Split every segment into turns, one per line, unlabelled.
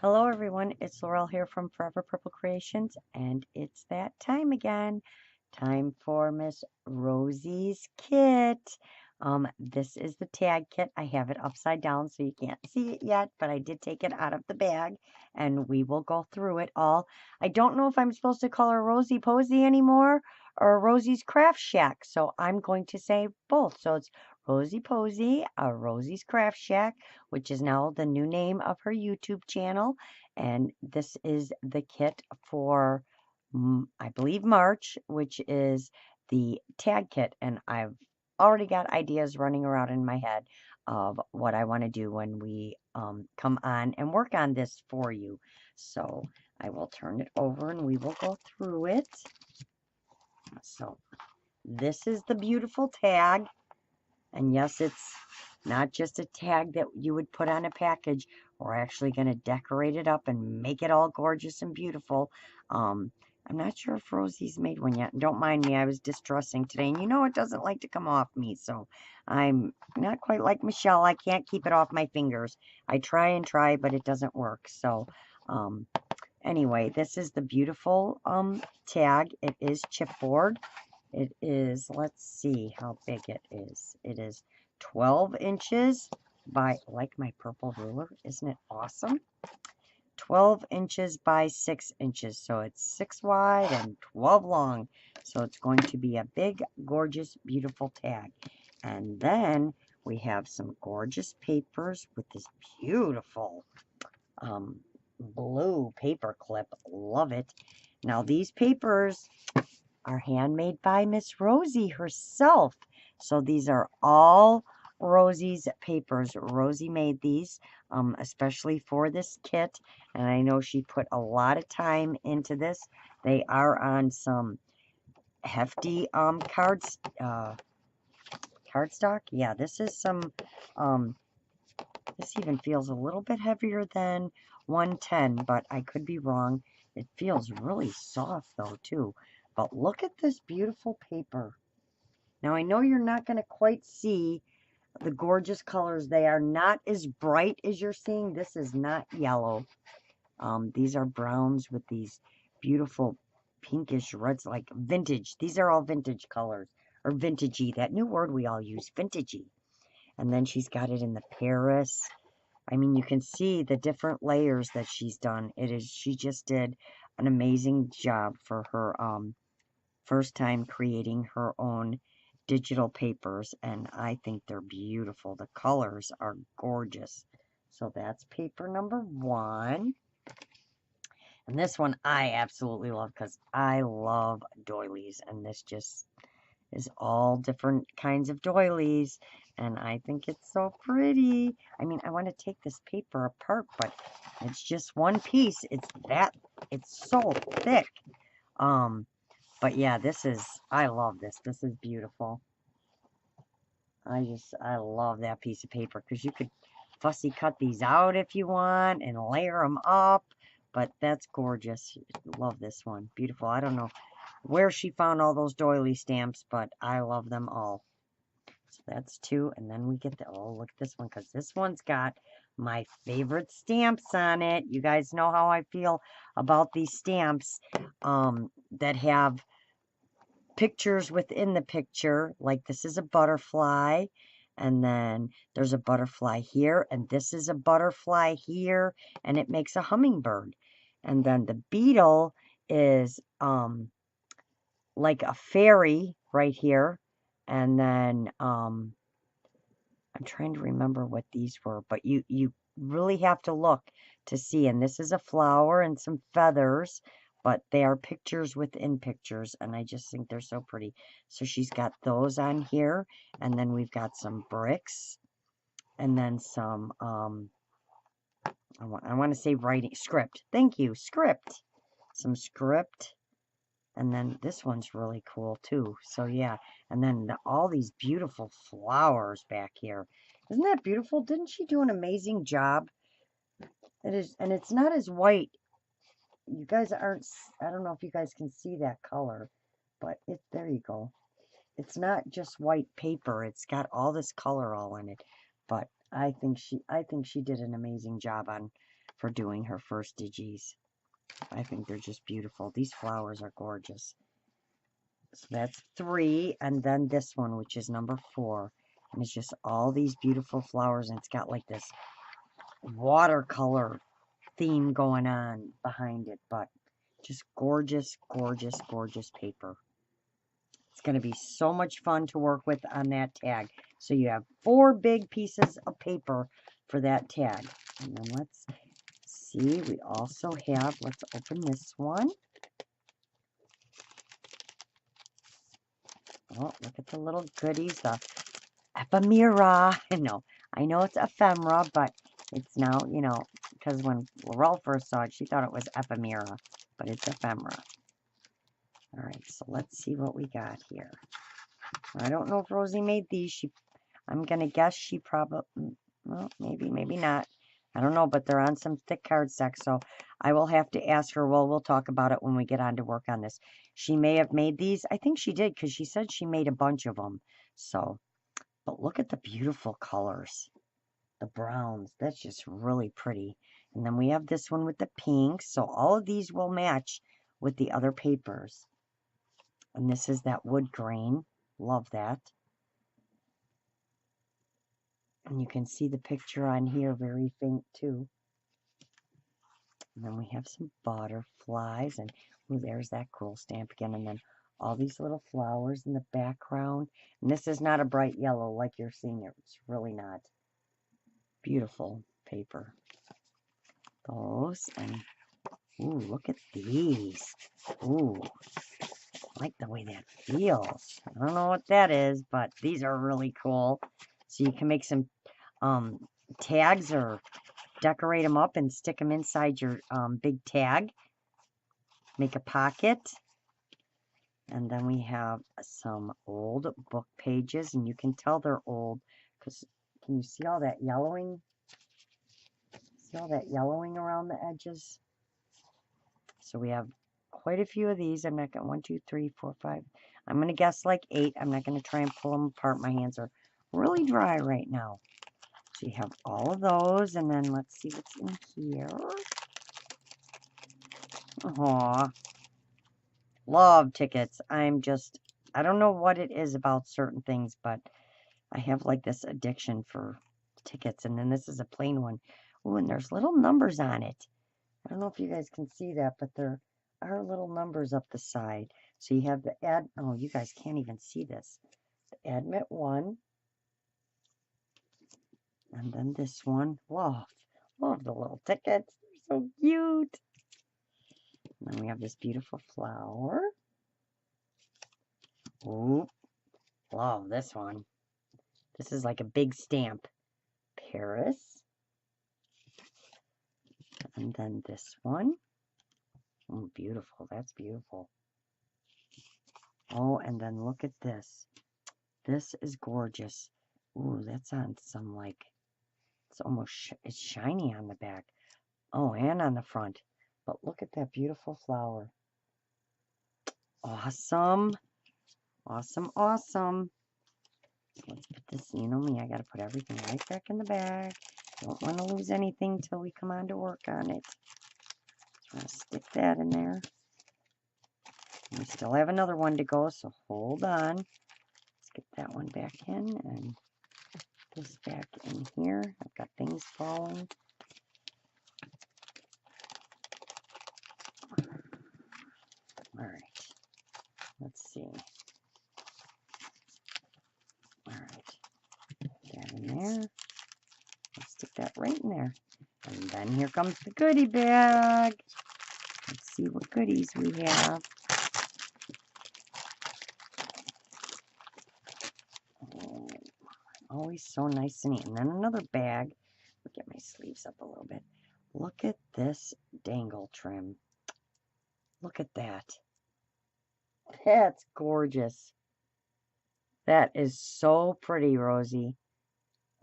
Hello everyone, it's Laurel here from Forever Purple Creations, and it's that time again. Time for Miss Rosie's kit. This is the tag kit. I have it upside down so you can't see it yet, but I did take it out of the bag, and we will go through it all. I don't know if I'm supposed to call her Rosie Posy anymore or Rosie's Craft Shack, so I'm going to say both. So it's Rosie Posy, Rosie's Craft Shack, which is now the new name of her YouTube channel. And this is the kit for, I believe, March, which is the tag kit. And I've already got ideas running around in my head of what I want to do when we come on and work on this for you. So I will turn it over and we will go through it. So this is the beautiful tag. And yes, it's not just a tag that you would put on a package. We're actually going to decorate it up and make it all gorgeous and beautiful. I'm not sure if Rosie's made one yet. Don't mind me, I was distressing today. And you know it doesn't like to come off me, so I'm not quite like Michelle. I can't keep it off my fingers. I try and try, but it doesn't work. So, anyway, this is the beautiful tag. It is chipboard. It is, let's see how big it is. It is 12 inches by, like my purple ruler, isn't it awesome? 12 inches by 6 inches. So it's 6 wide and 12 long. So it's going to be a big, gorgeous, beautiful tag. And then we have some gorgeous papers with this beautiful blue paper clip. Love it. Now these papers are handmade by Miss Rosie herself. So these are all Rosie's papers. Rosie made these especially for this kit, and I know she put a lot of time into this. They are on some hefty cardstock. Yeah, this is some this even feels a little bit heavier than 110, but I could be wrong. It feels really soft though too. But look at this beautiful paper. Now I know you're not going to quite see the gorgeous colors. They are not as bright as you're seeing. This is not yellow. These are browns with these beautiful pinkish reds, like vintage. These are all vintage colors, or vintagey. That new word we all use, vintagey. And then she's got it in the Paris. I mean, you can see the different layers that she's done. She just did an amazing job for her first time creating her own digital papers, and I think they're beautiful. The colors are gorgeous. So that's paper number 1. And this one I absolutely love because I love doilies, and this just is all different kinds of doilies, and I think it's so pretty. I mean, I want to take this paper apart, but it's just one piece. It's so thick. But yeah, I love this. This is beautiful. I love that piece of paper because you could fussy cut these out if you want and layer them up. But that's gorgeous. Love this one. Beautiful. I don't know where she found all those doily stamps, but I love them all. So that's 2. And then we get oh, look at this one because this one's got my favorite stamps on it. You guys know how I feel about these stamps that have pictures within the picture. Like this is a butterfly, and then there's a butterfly here, and this is a butterfly here, and it makes a hummingbird. And then the beetle is like a fairy right here. And then I'm trying to remember what these were, but you really have to look to see. And this is a flower and some feathers, but they are pictures within pictures, and I just think they're so pretty. So she's got those on here, and then we've got some bricks, and then some I want to say writing script. Thank you, script. Some script. And then this one's really cool too. So yeah, and then all these beautiful flowers back here. Isn't that beautiful? Didn't she do an amazing job? It is, and it's not as white. You guys aren't, I don't know if you guys can see that color, but there you go. It's not just white paper. It's got all this color all in it. But I think she did an amazing job on for doing her first digis. I think they're just beautiful. These flowers are gorgeous. So that's 3, and then this one, which is number 4. And it's just all these beautiful flowers, and it's got like this watercolor theme going on behind it, but just gorgeous, gorgeous, gorgeous paper. It's going to be so much fun to work with on that tag. So you have 4 big pieces of paper for that tag. And then let's see, we also have, let's open this one. Oh, look at the little goodies, the ephemera. No, I know it's ephemera, but it's now, you know, because when Laurel first saw it, she thought it was ephemera, but it's ephemera. All right, so let's see what we got here. I don't know if Rosie made these. I'm going to guess she probably, well, maybe not. I don't know, but they're on some thick cardstock, so I will have to ask her. Well, we'll talk about it when we get on to work on this. She may have made these. I think she did, because she said she made a bunch of them. So, but look at the beautiful colors. The browns, that's just really pretty. And then we have this one with the pinks, so all of these will match with the other papers. And this is that wood grain. Love that. And you can see the picture on here, very faint too. And then we have some butterflies, and ooh, there's that cool stamp again. And then all these little flowers in the background. And this is not a bright yellow like you're seeing it. It's really not. Beautiful paper. Those, and ooh, look at these. Ooh, I like the way that feels. I don't know what that is, but these are really cool. So you can make some tags or decorate them up and stick them inside your big tag. Make a pocket. And then we have some old book pages, and you can tell they're old because can you see all that yellowing? See all that yellowing around the edges? So we have quite a few of these. I'm not going to, 1, 2, 3, 4, 5. I'm going to guess like 8. I'm not going to try and pull them apart. My hands are really dry right now. So you have all of those, and then let's see what's in here. Aw. Love tickets. I don't know what it is about certain things, but I have like this addiction for tickets. And then this is a plain one. Ooh, and there's little numbers on it. I don't know if you guys can see that, but there are little numbers up the side. So you have the oh, you guys can't even see this. The admit 1. And then this one. Love the little tickets. They're so cute. And then we have this beautiful flower. Ooh, love this one. This is like a big stamp. Paris. And then this one. Oh, beautiful. That's beautiful. Oh, and then look at this. This is gorgeous. Ooh, that's on some like, it's almost, it's shiny on the back. Oh, and on the front. But look at that beautiful flower. Awesome. Awesome, awesome. Let's put this, you know me, I got to put everything right back in the bag. Don't want to lose anything till we come on to work on it. Just want to stick that in there. We still have another one to go, so hold on. Let's get that one back in and this back in here. I've got things falling. All right. Let's see. All right. That in there. Let's stick that right in there. And then here comes the goodie bag. Let's see what goodies we have. Oh, always so nice and neat. And then another bag. I'll get my sleeves up a little bit. Look at this dangle trim. Look at that. That's gorgeous. That is so pretty, Rosie.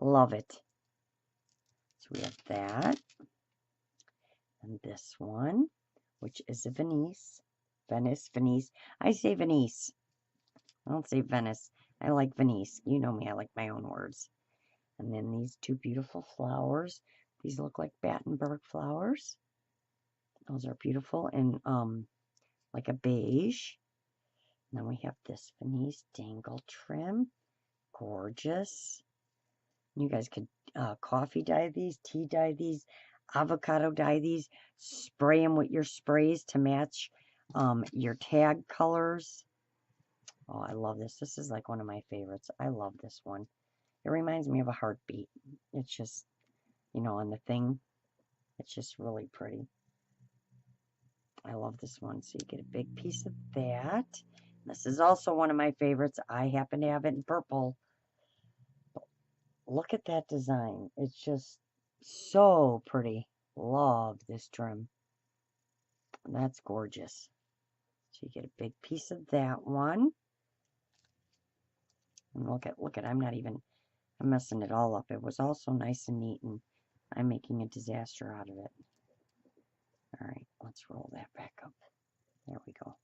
Love it. So we have that. And this one, which is a Venice. Venice. I say Venice. I don't say Venice. I like Venice. You know me, I like my own words. And then these 2 beautiful flowers. These look like Battenberg flowers. Those are beautiful and like a beige. And then we have this Venice dangle trim. Gorgeous. You guys could coffee dye these, tea dye these, avocado dye these, spray them with your sprays to match your tag colors. Oh, I love this. This is like one of my favorites. I love this one. It reminds me of a heartbeat. It's just, you know, on the thing, it's just really pretty. I love this one. So you get a big piece of that. This is also one of my favorites. I happen to have it in purple. Look at that design. It's just so pretty. Love this trim. That's gorgeous. So you get a big piece of that one. And look at, I'm messing it all up. It was also nice and neat, and I'm making a disaster out of it. All right, let's roll that back up. There we go.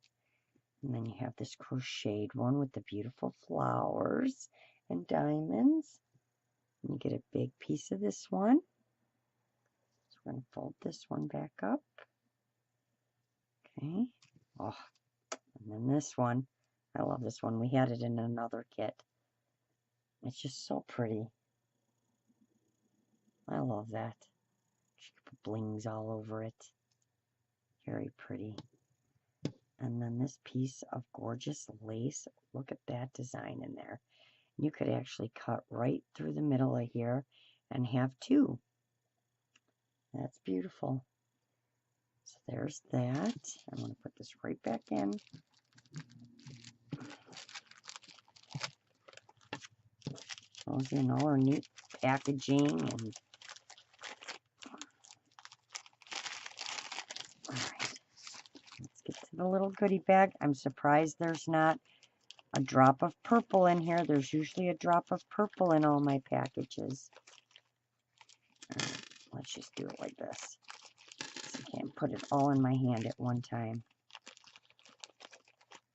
And then you have this crocheted one with the beautiful flowers and diamonds. And you get a big piece of this one. So we're going to fold this one back up. Okay. Oh, and then this one. I love this one. We had it in another kit. It's just so pretty. I love that. She could put blings all over it. Very pretty. And then this piece of gorgeous lace. Look at that design in there. You could actually cut right through the middle of here and have two. That's beautiful. So there's that. I'm going to put this right back in. Rosie and all her neat packaging. And all right, let's get to the little goodie bag. I'm surprised there's not a drop of purple in here. There's usually a drop of purple in all my packages. All right, let's just do it like this. So I can't put it all in my hand at one time.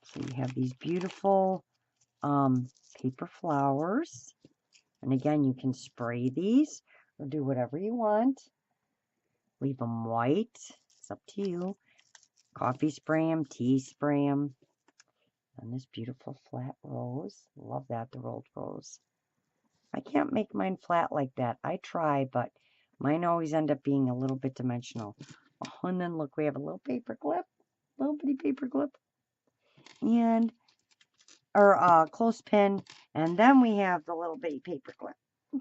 So you have these beautiful paper flowers. And again, you can spray these or do whatever you want. Leave them white. It's up to you. Coffee spray them, tea spray them. And this beautiful flat rose. Love that, the rolled rose. I can't make mine flat like that. I try, but mine always end up being a little bit dimensional. Oh, and then look, we have a little paper clip. Little bitty paper clip. And or clothespin, and then we have the little bitty paper clip.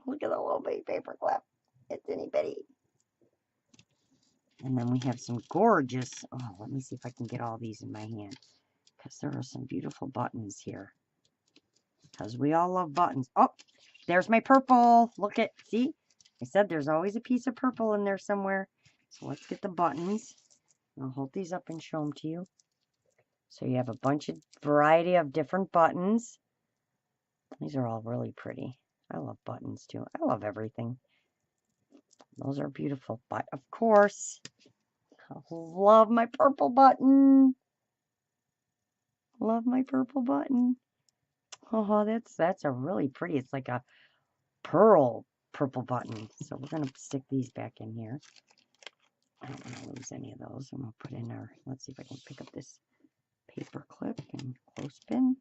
Look at the little bitty paper clip. It's itty bitty. And then we have some gorgeous, oh, let me see if I can get all these in my hand, because there are some beautiful buttons here. Because we all love buttons. Oh, there's my purple. Look at, see? I said there's always a piece of purple in there somewhere. So let's get the buttons. I'll hold these up and show them to you. So you have a bunch of variety of different buttons. These are all really pretty. I love buttons too. I love everything. Those are beautiful. But of course, I love my purple button. Love my purple button. Oh, that's a really pretty. It's like a pearl purple button. So we're going to stick these back in here. I don't want to lose any of those. I'm going to put in our, let's see if I can pick up this paper clip and clothespin.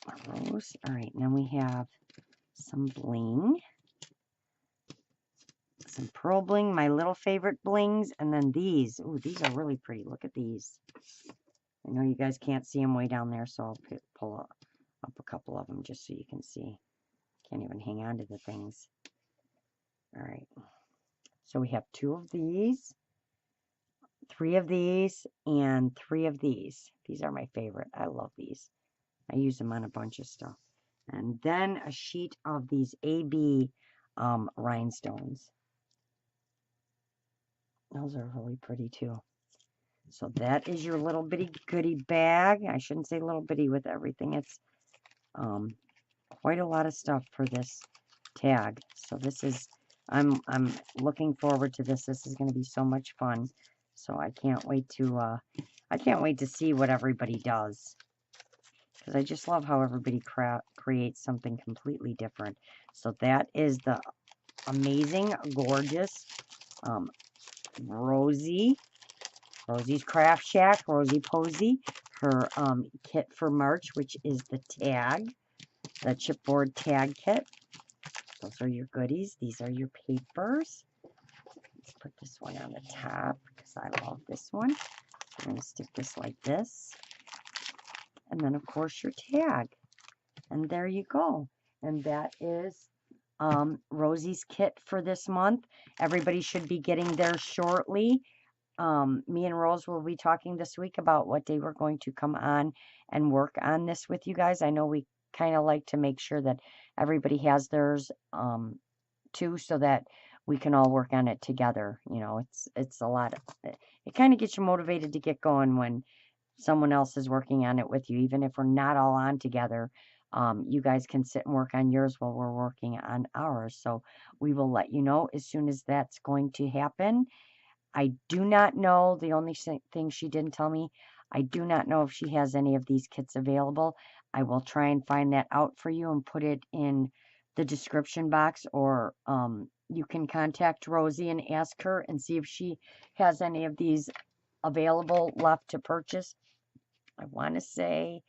A rose. All right, now we have some bling. Some pearl bling, my little favorite blings. And then these. Ooh, these are really pretty. Look at these. I know you guys can't see them way down there, so I'll pull up a couple of them just so you can see. Can't even hang on to the things. All right. So we have 2 of these, 3 of these, and 3 of these. These are my favorite. I love these. I use them on a bunch of stuff. And then a sheet of these AB rhinestones. Those are really pretty too. So that is your little bitty goodie bag. I shouldn't say little bitty with everything. It's quite a lot of stuff for this tag. So this is, I'm looking forward to this. This is going to be so much fun. So I can't wait to see what everybody does. Because I just love how everybody creates something completely different. So that is the amazing, gorgeous Rosie's Craft Shack, Rosie Posey, her kit for March, which is the chipboard tag kit. Those are your goodies. These are your papers. Let's put this one on the top because I love this one. I'm going to stick this like this. And then, of course, your tag. And there you go. And that is Rosie's kit for this month. Everybody should be getting theirs shortly. Me and Rose will be talking this week about what day we're going to come on and work on this with you guys. I know we kind of like to make sure that everybody has theirs too, so that we can all work on it together. You know, it's a lot. It kind of gets you motivated to get going when someone else is working on it with you, even if we're not all on together. You guys can sit and work on yours while we're working on ours. So we will let you know as soon as that's going to happen. I do not know. The only thing she didn't tell me, I do not know if she has any of these kits available. I will try and find that out for you and put it in the description box, or you can contact Rosie and ask her and see if she has any of these available left to purchase. I want to say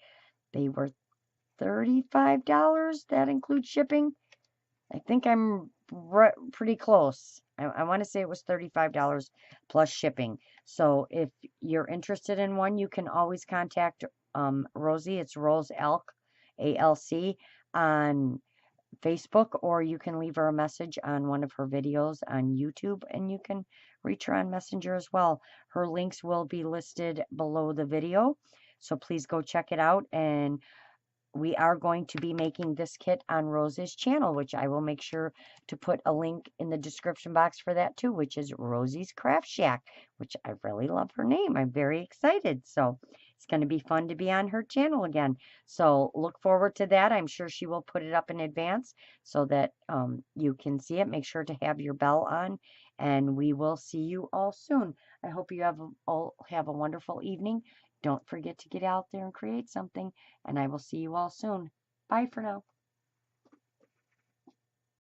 they were $35. That includes shipping. I think I'm pretty close. I want to say it was $35 plus shipping. So if you're interested in one, you can always contact Rosie. It's Rose Elk, ALC, on Facebook, or you can leave her a message on one of her videos on YouTube, and you can reach her on Messenger as well. Her links will be listed below the video, so please go check it out. And we are going to be making this kit on Rose's channel, which I will make sure to put a link in the description box for that too, which is Rosie's Craft Shack, which I really love her name. I'm very excited. So it's going to be fun to be on her channel again. So look forward to that. I'm sure she will put it up in advance so that you can see it. Make sure to have your bell on, and we will see you all soon. I hope you all have a wonderful evening. Don't forget to get out there and create something, and I will see you all soon. Bye for now.